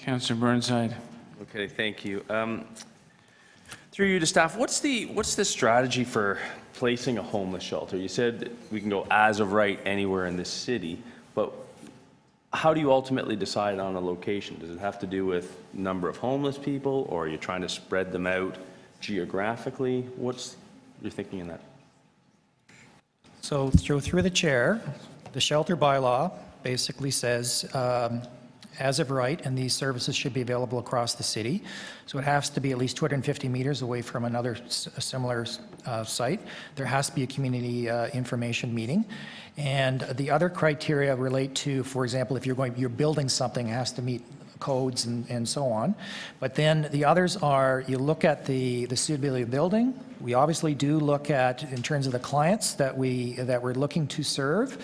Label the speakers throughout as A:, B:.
A: Councillor Burnside.
B: Okay, thank you. Through you to staff, what's the strategy for placing a homeless shelter? You said we can go as of right anywhere in this city, but how do you ultimately decide on a location? Does it have to do with number of homeless people, or are you trying to spread them out geographically? What's your thinking in that?
C: So through the chair, the shelter bylaw basically says as of right, and these services should be available across the city. So it has to be at least 250 meters away from another similar site. There has to be a community information meeting. And the other criteria relate to, for example, if you're building something, it has to meet codes and so on. But then the others are, you look at the suitability of the building. We obviously do look at, in terms of the clients that we're looking to serve,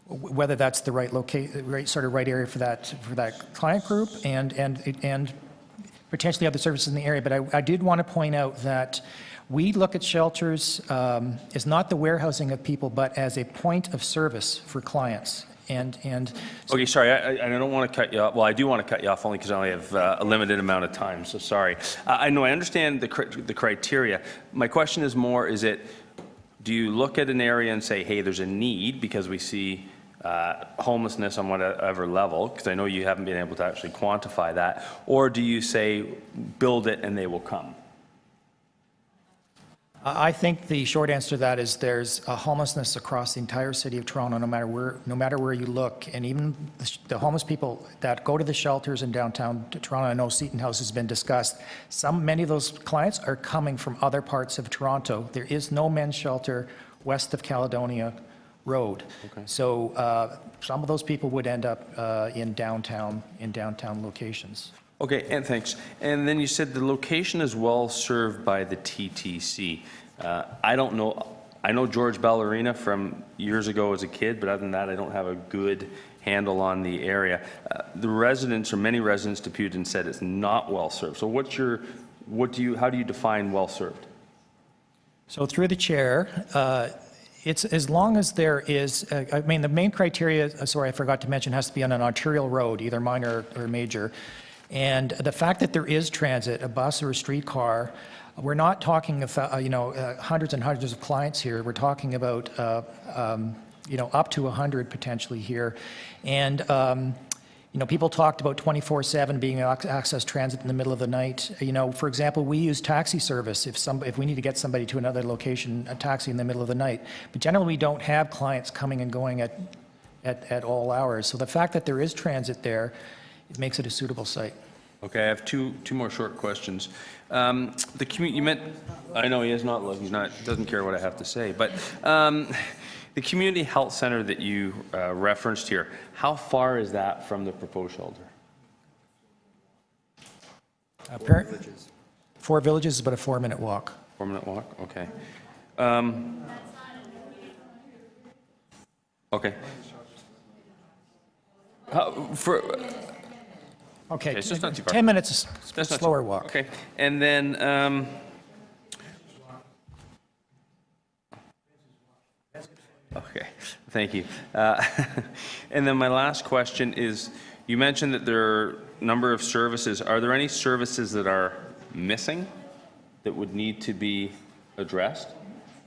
C: whether that's the right area for that client group, and potentially other services in the area. But I did want to point out that we look at shelters as not the warehousing of people, but as a point of service for clients.
B: Okay, sorry, I don't want to cut you off. Well, I do want to cut you off only because I only have a limited amount of time, so sorry. I know I understand the criteria. My question is more, do you look at an area and say, hey, there's a need because we see homelessness on whatever level, because I know you haven't been able to actually quantify that, or do you say, build it and they will come?
C: I think the short answer to that is there's a homelessness across the entire city of Toronto, no matter where you look, and even the homeless people that go to the shelters in downtown Toronto. I know Seton House has been discussed. Many of those clients are coming from other parts of Toronto. There is no men's shelter west of Caledonia Road. Okay. So some of those people would end up in downtown locations.
B: Okay, and thanks. And then you said the location is well served by the TTC. I don't know. I know George Ballerina from years ago as a kid, but other than that, I don't have a good handle on the area. The residents, or many residents, deputed and said it's not well served. So how do you define well served?
C: So through the chair, it's as long as there is, the main criteria, sorry, I forgot to mention, has to be on an arterial road, either minor or major. And the fact that there is transit, a bus or a streetcar, we're not talking about hundreds and hundreds of clients here. We're talking about up to 100 potentially here. And people talked about 24/7 being access transit in the middle of the night. For example, we use taxi service if we need to get somebody to another location, a taxi in the middle of the night. But generally, we don't have clients coming and going at all hours. So the fact that there is transit there, it makes it a suitable site.
B: Okay, I have two more short questions. The community, you meant, I know he is not looking, doesn't care what I have to say, but the community health center that you referenced here, how far is that from the proposed shelter?
C: 4 villages is about a 4-minute walk.
B: 4-minute walk, okay. Okay.
C: Okay,
B: so it's not too far.
C: 10 minutes, slower walk.
B: Okay, and then, okay, thank you. And then my last question is, you mentioned that there are a number of services. Are there any services that are missing that would need to be addressed?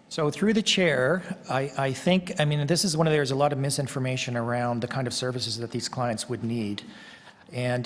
C: So through the chair, I think, this is there's a lot of misinformation around the kind of services that these clients would need. And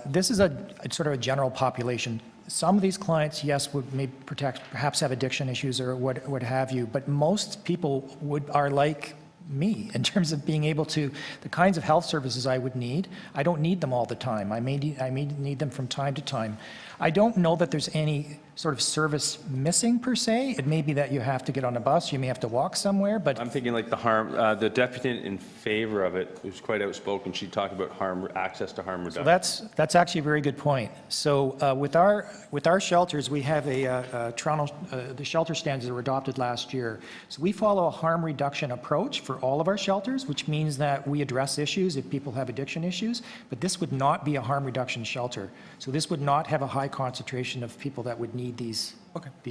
C: this is a sort of a general population. Some of these clients, yes, would perhaps have addiction issues or what have you, but most people are like me in terms of being able to, the kinds of health services I would need, I don't need them all the time. I may need them from time to time. I don't know that there's any sort of service missing per se. It may be that you have to get on a bus, you may have to walk somewhere, but
B: I'm thinking like the deputy in favor of it was quite outspoken. She talked about access to harm reduction.
C: So that's actually a very good point. So with our shelters, we have Toronto, the shelter standards that were adopted last year. So we follow a harm reduction approach for all of our shelters, which means that we address issues if people have addiction issues, but this would not be a harm reduction shelter. So this would not have a high concentration of people that would need these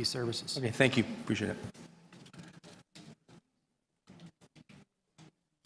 C: services.
B: Okay, thank you. Appreciate it.